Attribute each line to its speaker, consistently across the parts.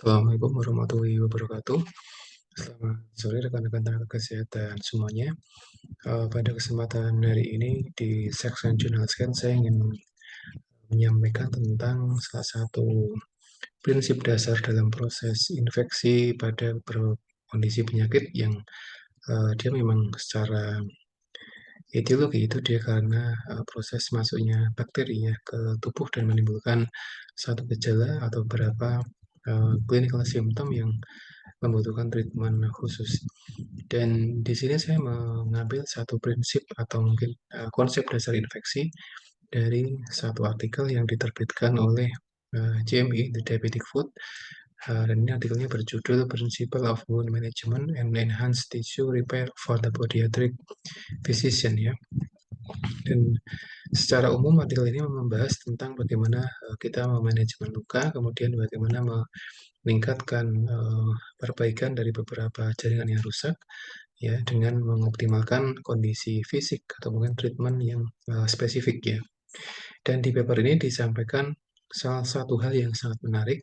Speaker 1: Assalamualaikum warahmatullahi wabarakatuh. Selamat sore rekan-rekan tenaga kesehatan semuanya. Pada kesempatan hari ini di Section Jurnal Scan saya ingin menyampaikan tentang salah satu prinsip dasar dalam proses infeksi pada kondisi penyakit yang dia memang secara etiologi itu dia karena proses masuknya bakteri ya ke tubuh dan menimbulkan satu gejala atau beberapa clinical symptom yang membutuhkan treatment khusus. Dan di sini saya mengambil satu prinsip atau mungkin konsep dasar infeksi dari satu artikel yang diterbitkan oleh JME, The Diabetic Food. Dan ini artikelnya berjudul Principle of Wound Management and Enhanced Tissue Repair for the Podiatric Physician ya. Dan secara umum artikel ini membahas tentang bagaimana kita memanajemen luka, kemudian bagaimana meningkatkan perbaikan dari beberapa jaringan yang rusak ya dengan mengoptimalkan kondisi fisik atau mungkin treatment yang spesifik ya. Dan di paper ini disampaikan salah satu hal yang sangat menarik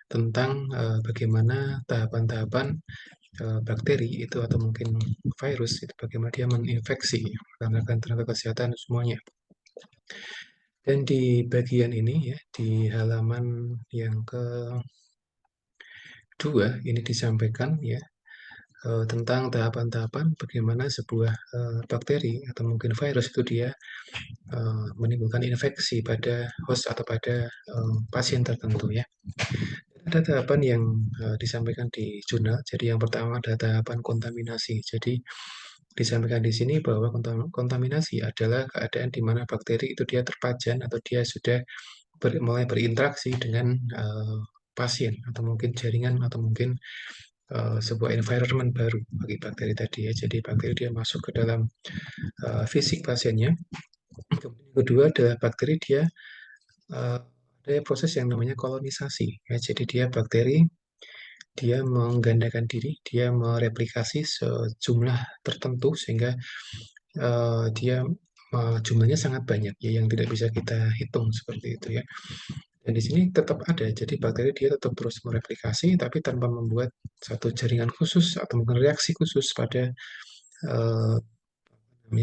Speaker 1: tentang bagaimana tahapan-tahapan bakteri itu atau mungkin virus itu bagaimana dia menginfeksi rekan-rekan tenaga kesehatan semuanya. Dan di bagian ini ya di halaman yang kedua ini disampaikan ya tentang tahapan-tahapan bagaimana sebuah bakteri atau mungkin virus itu dia menimbulkan infeksi pada host atau pada pasien tertentu ya. Ada tahapan yang disampaikan di jurnal. Jadi yang pertama ada tahapan kontaminasi. Jadi disampaikan di sini bahwa kontaminasi adalah keadaan di mana bakteri itu dia terpajan atau dia sudah mulai berinteraksi dengan pasien atau mungkin jaringan atau mungkin sebuah environment baru bagi bakteri tadi ya. Jadi bakteri dia masuk ke dalam fisik pasiennya. Kemudian kedua adalah bakteri dia ada proses yang namanya kolonisasi ya. Jadi dia bakteri dia menggandakan diri, dia mereplikasi sejumlah tertentu sehingga dia jumlahnya sangat banyak ya yang tidak bisa kita hitung seperti itu ya. Dan di sini tetap ada, jadi bakteri dia tetap terus mereplikasi tapi tanpa membuat satu jaringan khusus atau mungkin reaksi khusus pada uh,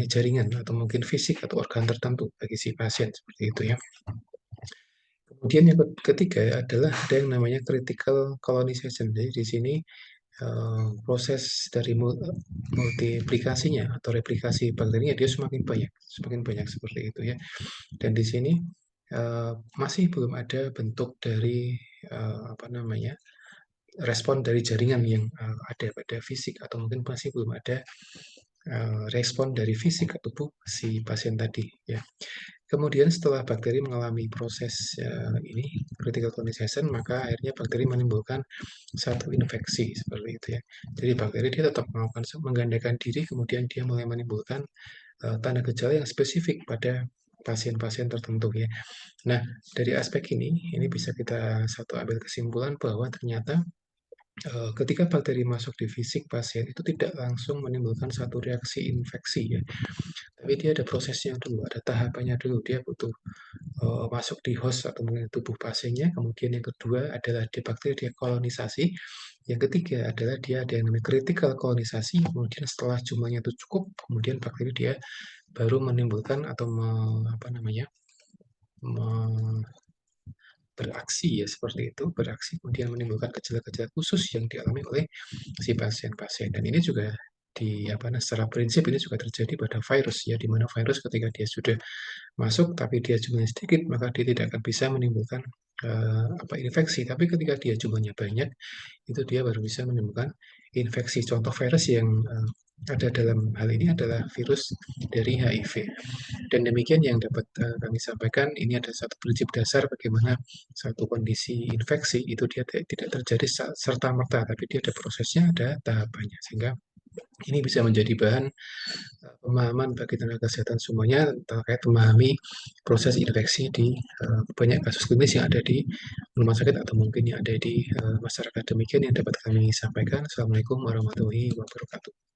Speaker 1: jaringan atau mungkin fisik atau organ tertentu bagi si pasien seperti itu ya. Kemudian yang ketiga adalah ada yang namanya critical colonization. Jadi di sini proses dari multiplikasinya atau replikasi bakterinya dia semakin banyak seperti itu ya. Dan di sini masih belum ada bentuk dari apa namanya respon dari jaringan yang ada pada fisik atau mungkin masih belum ada respon dari fisik atau tubuh si pasien tadi ya. Kemudian setelah bakteri mengalami proses ini critical colonization, maka akhirnya bakteri menimbulkan satu infeksi seperti itu ya. Jadi bakteri dia tetap melakukan menggandakan diri, kemudian dia mulai menimbulkan tanda gejala yang spesifik pada pasien-pasien tertentu ya. Nah, dari aspek ini bisa kita satu ambil kesimpulan bahwa ternyata ketika bakteri masuk di fisik pasien itu tidak langsung menimbulkan satu reaksi infeksi ya, tapi dia ada prosesnya dulu, ada tahapannya dulu. Dia butuh masuk di host atau mungkin tubuh pasiennya. Kemudian yang kedua adalah di bakteri dia kolonisasi. Yang ketiga adalah dia ada yang namanya critical kolonisasi. Kemudian setelah jumlahnya itu cukup, kemudian bakteri dia baru menimbulkan atau apa namanya beraksi ya seperti itu, beraksi kemudian menimbulkan gejala-gejala khusus yang dialami oleh si pasien-pasien. Dan ini juga di apa secara prinsip ini juga terjadi pada virus ya, di mana virus ketika dia sudah masuk tapi dia jumlahnya sedikit maka dia tidak akan bisa menimbulkan apa infeksi. Tapi ketika dia jumlahnya banyak itu dia baru bisa menimbulkan infeksi. Contoh virus yang ada dalam hal ini adalah virus dari HIV. Dan demikian yang dapat kami sampaikan. Ini ada satu prinsip dasar bagaimana satu kondisi infeksi itu dia tidak terjadi serta-merta, tapi dia ada prosesnya, ada tahapannya. Sehingga ini bisa menjadi bahan pemahaman bagi tenaga kesehatan semuanya terkait memahami proses infeksi di banyak kasus klinis yang ada di rumah sakit atau mungkin yang ada di masyarakat. Demikian yang dapat kami sampaikan. Assalamualaikum warahmatullahi wabarakatuh.